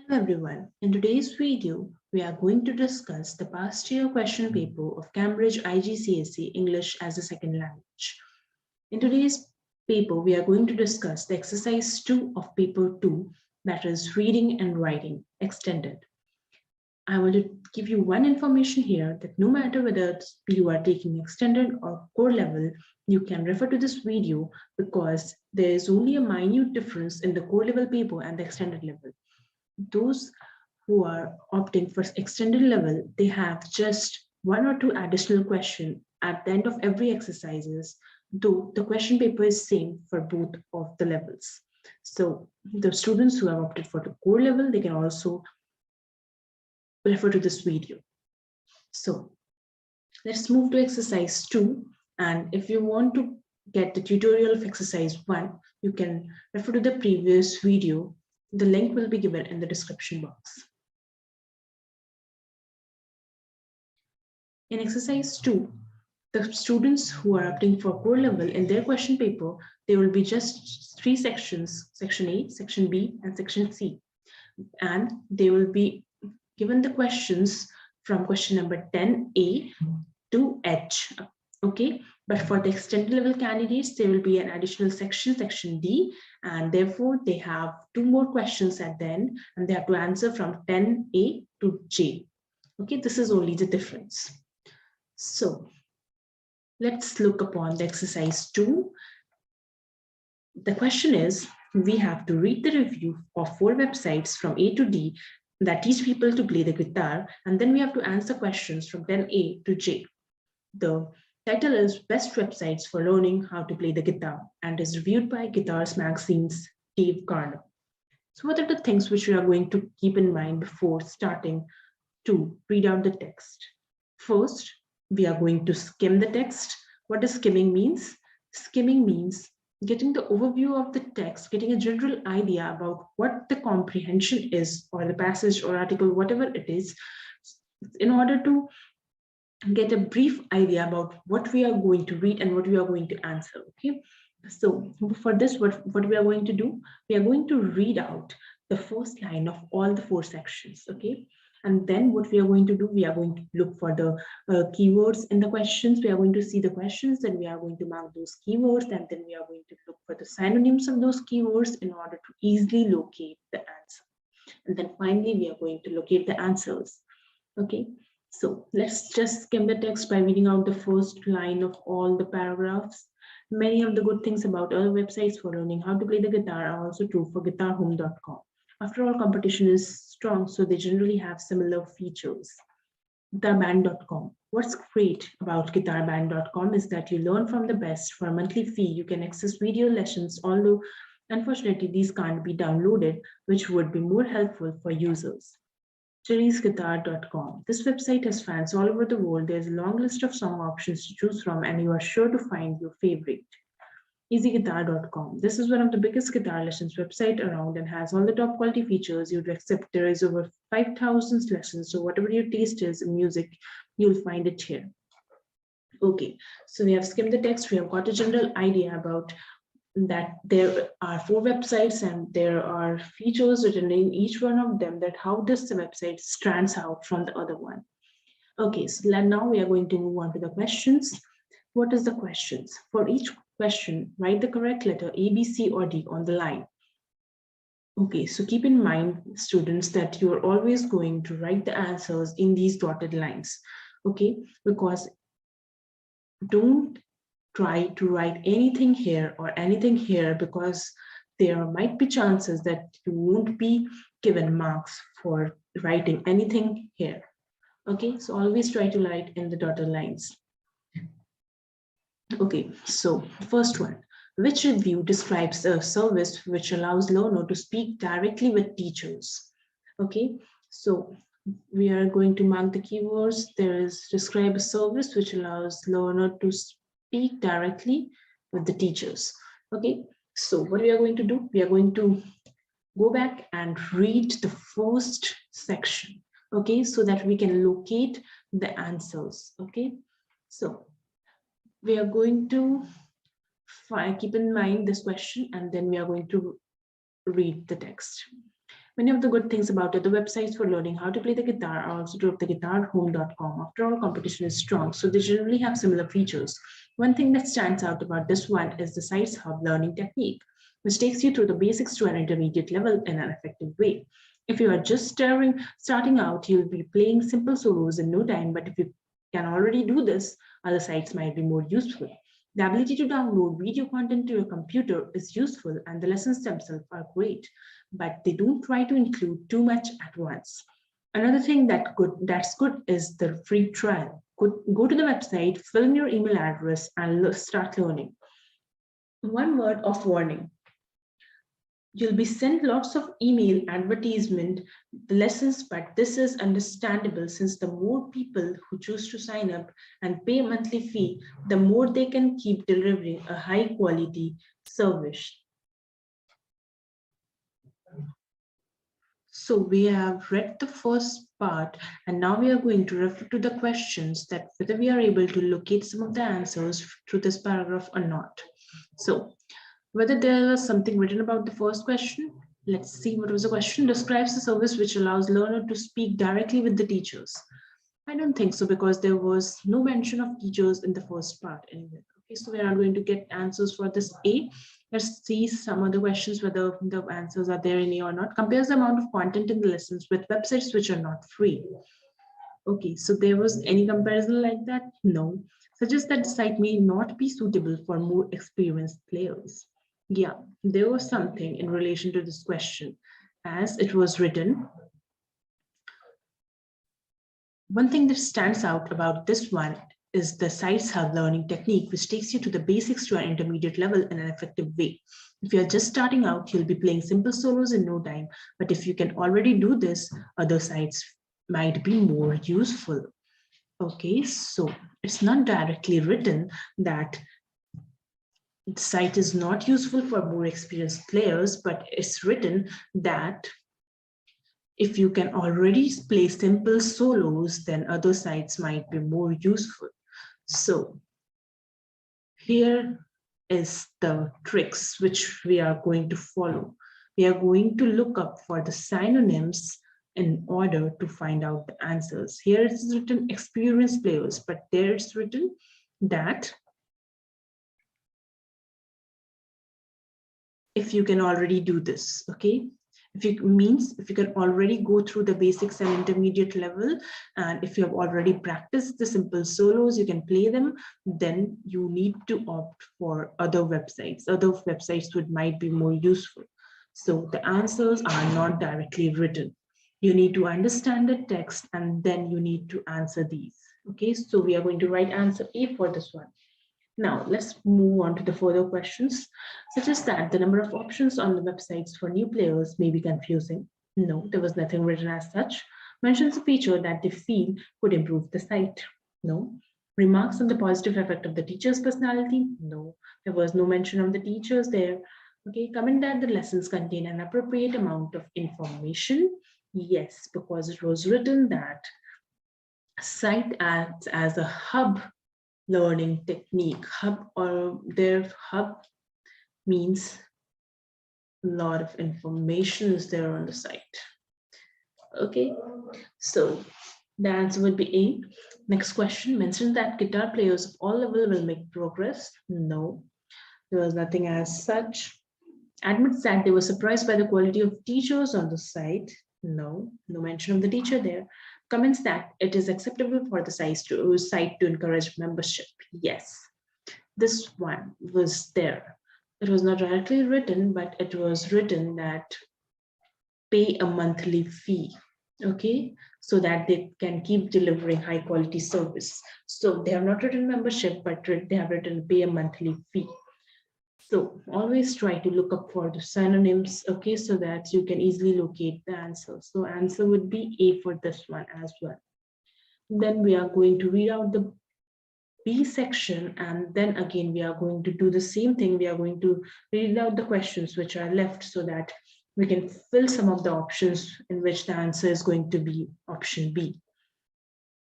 Hello everyone. In today's video, we are going to discuss the past year question paper of Cambridge IGCSE English as a Second Language. In today's paper, we are going to discuss the exercise 2 of paper 2, that is reading and writing extended. I want to give you one information here that no matter whether you are taking extended or core level, you can refer to this video because there is only a minute difference in the core level paper and the extended level. Those who are opting for extended level, they have just one or two additional questions at the end of every exercises, though the question paper is same for both of the levels. So the students who have opted for the core level, they can also refer to this video. So let's move to exercise 2. And if you want to get the tutorial of exercise 1, you can refer to the previous video. The link will be given in the description box. In exercise 2, the students who are opting for core level in their question paper, there will be just 3 sections, section A, section B, and section C. And they will be given the questions from question number 10A to H. Okay, but for the extended level candidates, there will be an additional section, section D, and therefore they have 2 more questions at the end, and they have to answer from 10A to J. Okay, this is only the difference. So let's look upon the exercise 2. The question is, we have to read the review of 4 websites from A to D that teach people to play the guitar, and then we have to answer questions from 10A to J. The title is Best Websites for Learning How to Play the Guitar and is reviewed by Guitars Magazine's Dave Garner. So what are the things which we are going to keep in mind before starting to read out the text? First, we are going to skim the text. What does skimming means? Skimming means getting the overview of the text, getting a general idea about what the comprehension is, or the passage or article, whatever it is, in order to get a brief idea about what we are going to read and what we are going to answer. Okay, so for this, what we are going to do, we are going to read out the first line of all the 4 sections. Okay, and then what we are going to do, we are going to look for the keywords in the questions. We are going to see the questions, then we are going to mark those keywords, and then we are going to look for the synonyms of those keywords in order to easily locate the answer. And then finally, we are going to locate the answers. Okay, so let's just skim the text by reading out the first line of all the paragraphs. Many of the good things about other websites for learning how to play the guitar are also true for guitarhome.com. After all, competition is strong, so they generally have similar features. Guitarband.com. What's great about guitarband.com is that you learn from the best. For a monthly fee, you can access video lessons, although unfortunately these can't be downloaded, which would be more helpful for users. Jerry'sGuitar.com. This website has fans all over the world. There's a long list of song options to choose from, and you are sure to find your favorite. EasyGuitar.com. This is one of the biggest guitar lessons website around and has all the top quality features you'd accept. There is over 5,000 lessons, so whatever your taste is in music, you'll find it here. Okay, so we have skimmed the text. We have got a general idea about that there are 4 websites and there are features written in each one of them, that how this website stands out from the other one. Okay, so now we are going to move on to the questions. What is the questions? For each question, write the correct letter A, B, C, or D on the line. Okay, so keep in mind, students, that you are always going to write the answers in these dotted lines. Okay, because don't try to write anything here or anything here, because there might be chances that you won't be given marks for writing anything here. Okay, so always try to write in the dotted lines. Okay, so first one, which review describes a service which allows learner to speak directly with teachers? Okay, so we are going to mark the keywords. There is describe a service which allows learner to speak directly with the teachers. Okay, so what we are going to do, we are going to go back and read the first section. Okay, so that we can locate the answers. Okay, so we are going to keep in mind this question, and then we are going to read the text. Many of the good things about it, the websites for learning how to play the guitar are also true of the guitarhome.com. After all, competition is strong, so they generally have similar features. One thing that stands out about this one is the Sites Hub learning technique, which takes you through the basics to an intermediate level in an effective way. If you are just starting out, you'll be playing simple solos in no time, but if you can already do this, other sites might be more useful. The ability to download video content to your computer is useful and the lessons themselves are great, but they don't try to include too much at once. Another thing that's good is the free trial. Go to the website, fill in your email address, and start learning. One word of warning. You'll be sent lots of email advertisement lessons, but this is understandable since the more people who choose to sign up and pay a monthly fee, the more they can keep delivering a high quality service. So we have read the first part and now we are going to refer to the questions that whether we are able to locate some of the answers through this paragraph or not. So whether there was something written about the first question. Let's see what was the question. Describes the service which allows learner to speak directly with the teachers. I don't think so because there was no mention of teachers in the first part anyway. Okay, so we are going to get answers for this A. Let's see some other questions whether the answers are there in A or not. Compares the amount of content in the lessons with websites which are not free. Okay, so there was any comparison like that? No. Suggests that the site may not be suitable for more experienced players. Yeah, there was something in relation to this question as it was written. One thing that stands out about this one is the Sites Hub learning technique, which takes you to the basics to an intermediate level in an effective way. If you're just starting out, you'll be playing simple solos in no time, but if you can already do this, other sites might be more useful. Okay, so it's not directly written that the site is not useful for more experienced players, but it's written that if you can already play simple solos, then other sites might be more useful. So here is the tricks which we are going to follow. We are going to look up for the synonyms in order to find out the answers. Here it's written experienced players, but there it's written that if you can already do this, okay? If you can already go through the basics and intermediate level, and if you have already practiced the simple solos, you can play them, then you need to opt for other websites. Other websites might be more useful. So the answers are not directly written. You need to understand the text and then you need to answer these. Okay, so we are going to write answer A for this one. Now, let's move on to the further questions, such as that the number of options on the websites for new players may be confusing. No, there was nothing written as such. Mentions a feature that they feel could improve the site. No. Remarks on the positive effect of the teacher's personality. No, there was no mention of the teachers there. Okay, comment that the lessons contain an appropriate amount of information. Yes, because it was written that site acts as a hub learning technique. Hub or their hub means a lot of information is there on the site. Okay, so the answer would be A. Next question, mentioned that guitar players of all levels will make progress. No, there was nothing as such. Admits that they were surprised by the quality of teachers on the site. No, no mention of the teacher there. Comments that it is acceptable for the site to encourage membership. Yes, this one was there. It was not directly written, but it was written that pay a monthly fee, okay, so that they can keep delivering high quality service. So they have not written membership, but they have written pay a monthly fee. So always try to look up for the synonyms, okay, so that you can easily locate the answer. So answer would be A for this one as well. Then we are going to read out the B section, and then again we are going to do the same thing. We are going to read out the questions which are left so that we can fill some of the options in which the answer is going to be option B.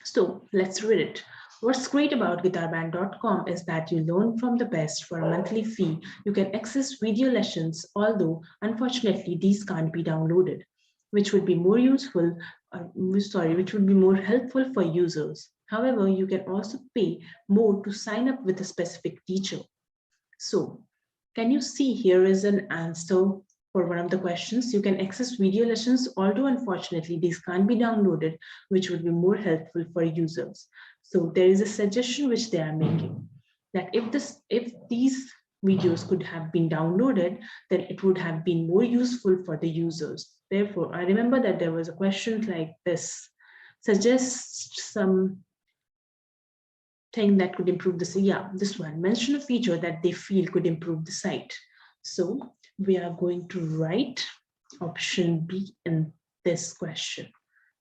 So let's read it. What's great about guitarband.com is that you learn from the best for a monthly fee. You can access video lessons, although unfortunately these can't be downloaded. which would be more useful, which would be more helpful for users. However, you can also pay more to sign up with a specific teacher. So, can you see here is an answer for one of the questions? You can access video lessons, although unfortunately these can't be downloaded, which would be more helpful for users. So there is a suggestion which they are making that if these videos could have been downloaded, then it would have been more useful for the users. Therefore, I remember that there was a question like this: suggest some thing that could improve this. Yeah, this one, mention a feature that they feel could improve the site. So we are going to write option B in this question.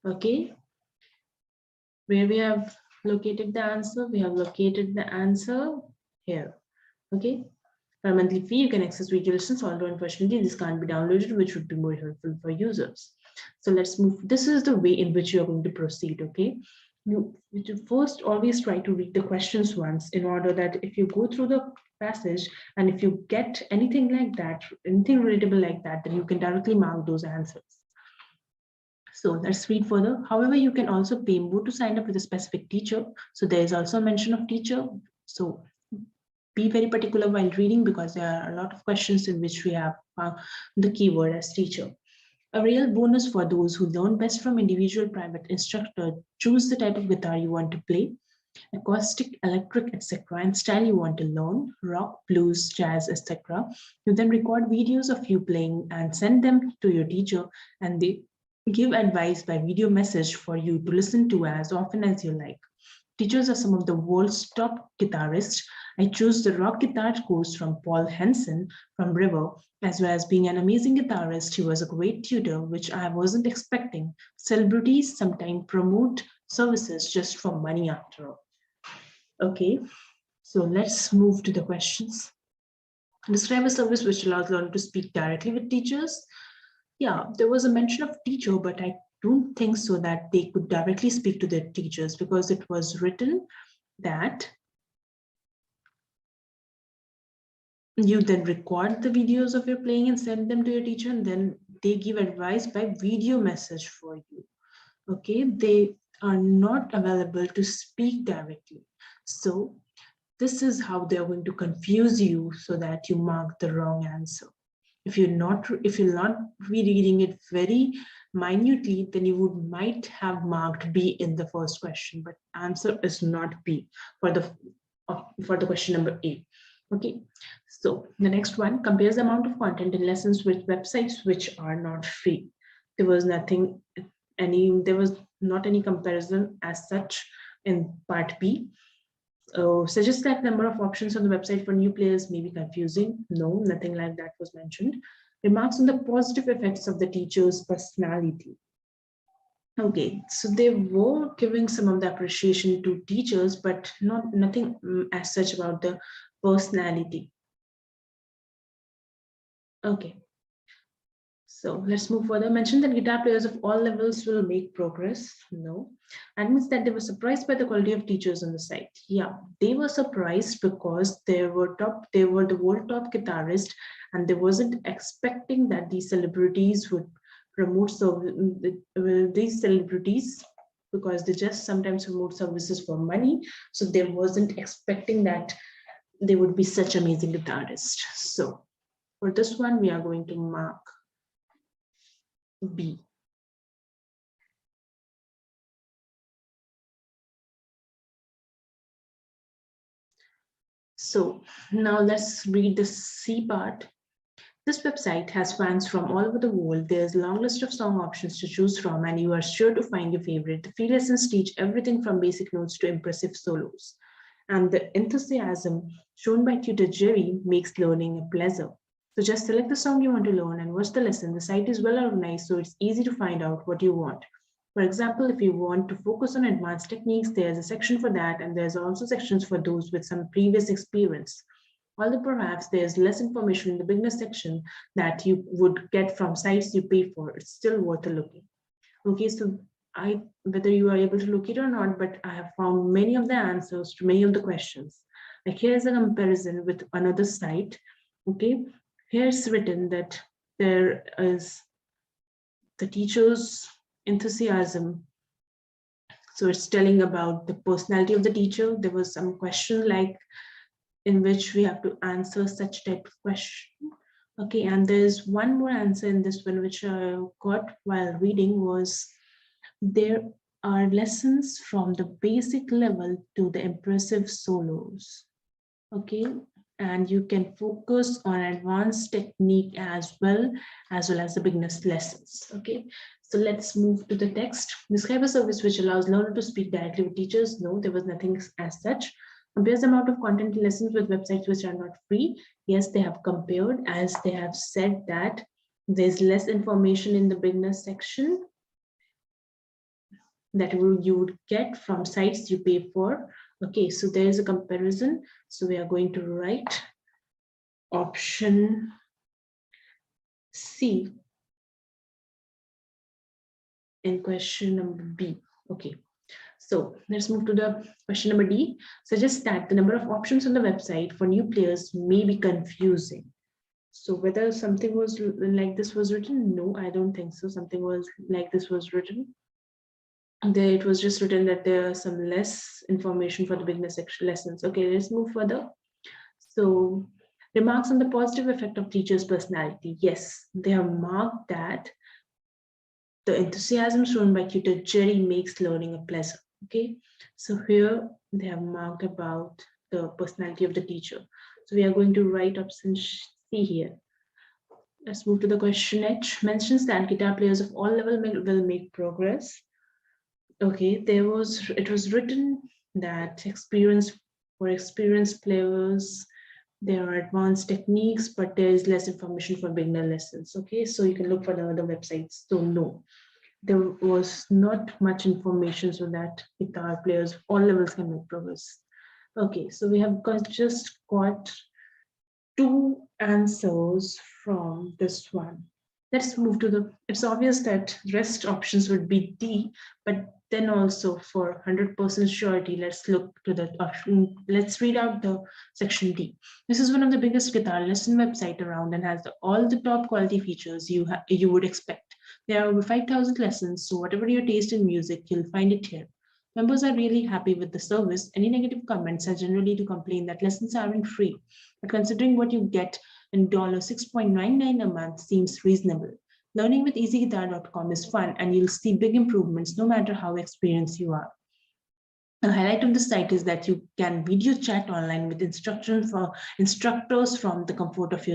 Okay, where we have located the answer? We have located the answer here. Okay, for a monthly fee, you can access video lessons, although unfortunately this can't be downloaded, which would be more helpful for users. So let's move. This is the way in which you're going to proceed. Okay, you first always try to read the questions once, in order that if you go through the passage and if you get anything like that, anything relatable like that, then you can directly mark those answers. So let's read further. However, you can also pay more to sign up with a specific teacher. So there is also a mention of teacher. So be very particular while reading, because there are a lot of questions in which we have the keyword as teacher. A real bonus for those who learn best from individual private instructor. Choose the type of guitar you want to play, acoustic, electric, etc., and style you want to learn, rock, blues, jazz, etc. You then record videos of you playing and send them to your teacher, and they give advice by video message for you to listen to as often as you like. Teachers are some of the world's top guitarists. I chose the rock guitar course from Paul Henson from River. As well as being an amazing guitarist, he was a great tutor, which I wasn't expecting. Celebrities sometimes promote services just for money after all. Okay, so let's move to the questions. Describe a service which allows learners to speak directly with teachers. Yeah, there was a mention of teacher, but I don't think so that they could directly speak to their teachers, because it was written that you then record the videos of your playing and send them to your teacher, and then they give advice by video message for you. Okay, they are not available to speak directly. So this is how they're going to confuse you so that you mark the wrong answer. If you're not rereading it very minutely, then you might have marked B in the first question, but answer is not B for the question number A. Okay, so the next one, compares the amount of content in lessons with websites which are not free. There was not any comparison as such in part B. Suggest that number of options on the website for new players may be confusing. No, nothing like that was mentioned. Remarks on the positive effects of the teacher's personality. Okay, so they were giving some of the appreciation to teachers, but nothing as such about the personality. Okay, so let's move further. Mention that guitar players of all levels will make progress. No. Admits that they were surprised by the quality of teachers on the site. Yeah, they were surprised because they were the world top guitarist, and they wasn't expecting that these celebrities would promote these celebrities, because they just sometimes promote services for money. So they wasn't expecting that they would be such amazing guitarists. So for this one, we are going to mark B. So now let's read the C part. This website has fans from all over the world. There's a long list of song options to choose from, and you are sure to find your favorite. The free lessons teach everything from basic notes to impressive solos. And the enthusiasm shown by tutor Jerry makes learning a pleasure. So just select the song you want to learn and watch the lesson. The site is well organized, so it's easy to find out what you want. For example, if you want to focus on advanced techniques, there's a section for that, and there's also sections for those with some previous experience. Although perhaps there's less information in the beginner section that you would get from sites you pay for, it's still worth a looking. Okay, so whether you are able to look it or not, but I have found many of the answers to many of the questions. Like here's a comparison with another site. Okay, here's written that there is the teacher's enthusiasm. So it's telling about the personality of the teacher. There was some question like in which we have to answer such type of question. Okay, and there's one more answer in this one which I got while reading was there are lessons from the basic level to the impressive solos. Okay, and you can focus on advanced technique as well as the beginner's lessons. Okay, so let's move to the text. Describe a service which allows learner to speak directly with teachers. No, there was nothing as such. Compares the amount of content in lessons with websites which are not free. Yes, they have compared, as they have said that there's less information in the beginner section that you would get from sites you pay for. Okay, so there is a comparison. So we are going to write option C in question number B. Okay, so let's move to the question number D. Suggests that the number of options on the website for new players may be confusing. So whether something was like this was written? No, I don't think so. Something was like this was written. There it was just written that there are some less information for the beginner section lessons. Okay, let's move further. So remarks on the positive effect of teacher's personality. Yes, they have marked that the enthusiasm shown by tutor Jerry makes learning a pleasure. Okay, so here they have marked about the personality of the teacher. So we are going to write option C here. Let's move to the question H. Mentions that guitar players of all levels will make progress. Okay, it was written that for experienced players, there are advanced techniques, but there is less information for beginner lessons. Okay, so you can look for the other websites. So no, there was not much information so that guitar players of all levels can make progress. Okay, so we have just got two answers from this one. Let's move to the, it's obvious that rest options would be D, but then also for 100% surety, let's look to the option. Let's read out the section D. This is one of the biggest guitar lesson website around and has all the top quality features you would expect. There are over 5,000 lessons, so whatever your taste in music, you'll find it here. Members are really happy with the service. Any negative comments are generally to complain that lessons aren't free. But considering what you get in $6.99 a month seems reasonable. Learning with easyguitar.com is fun and you'll see big improvements no matter how experienced you are. The highlight of the site is that you can video chat online with instructors from the comfort of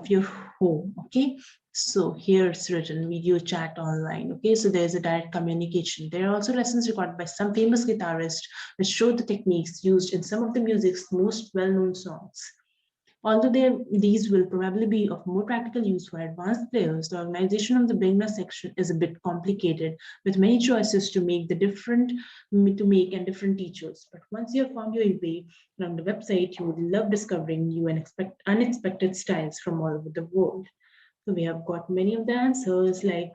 your home. Okay, so here it's written video chat online. Okay, so there's a direct communication. There are also lessons recorded by some famous guitarists which show the techniques used in some of the music's most well-known songs. Although these will probably be of more practical use for advanced players, the organization of the beginner section is a bit complicated with many choices to make and different teachers. But once you have found your way around the website, you would love discovering new and unexpected styles from all over the world. So we have got many of the answers like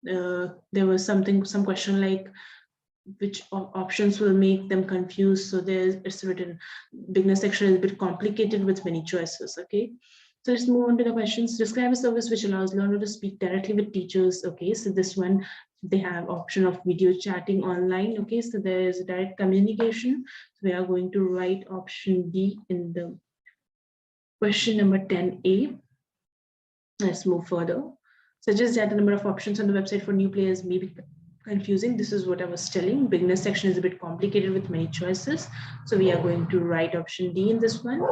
there was some question like which options will make them confused. So it's written beginner section is a bit complicated with many choices. Okay, so let's move on to the questions. Describe a service which allows learner to speak directly with teachers. Okay, so this one they have option of video chatting online. Okay, so there is direct communication. So we are going to write option D in the question number 10A. Let's move further. Suggests that the number of options on the website for new players may be confusing. This is what I was telling. Beginner section is a bit complicated with many choices. So we are going to write option D in this one.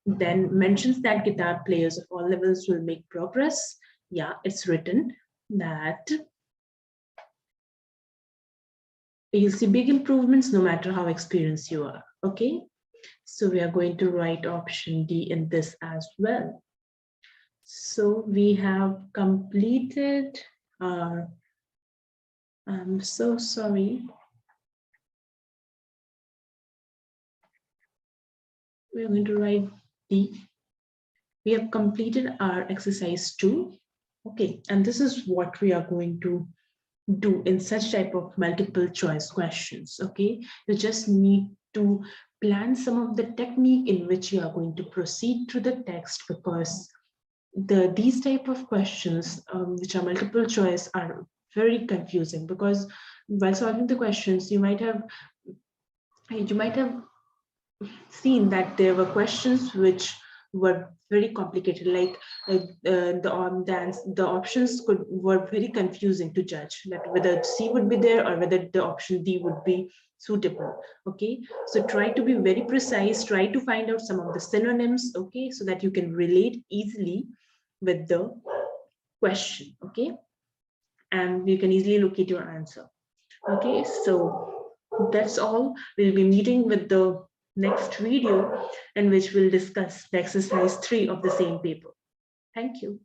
Then mentions that guitar players of all levels will make progress. Yeah, it's written that you'll see big improvements no matter how experienced you are. Okay, so we are going to write option D in this as well. So we have completed our, I'm so sorry. We're going to write D. We have completed our exercise 2. Okay, and this is what we are going to do in such type of multiple choice questions. Okay, you just need to plan some of the technique in which you are going to proceed through the text, because these type of questions, which are multiple choice, are very confusing, because while solving the questions, you might have seen that there were questions which were very complicated, like the options were very confusing to judge, that whether C would be there or whether the option D would be suitable. Okay, so try to be very precise, try to find out some of the synonyms, okay, so that you can relate easily with the question, okay, and you can easily locate your answer. Okay, so that's all. We'll be meeting with the next video in which we'll discuss the exercise 3 of the same paper. Thank you.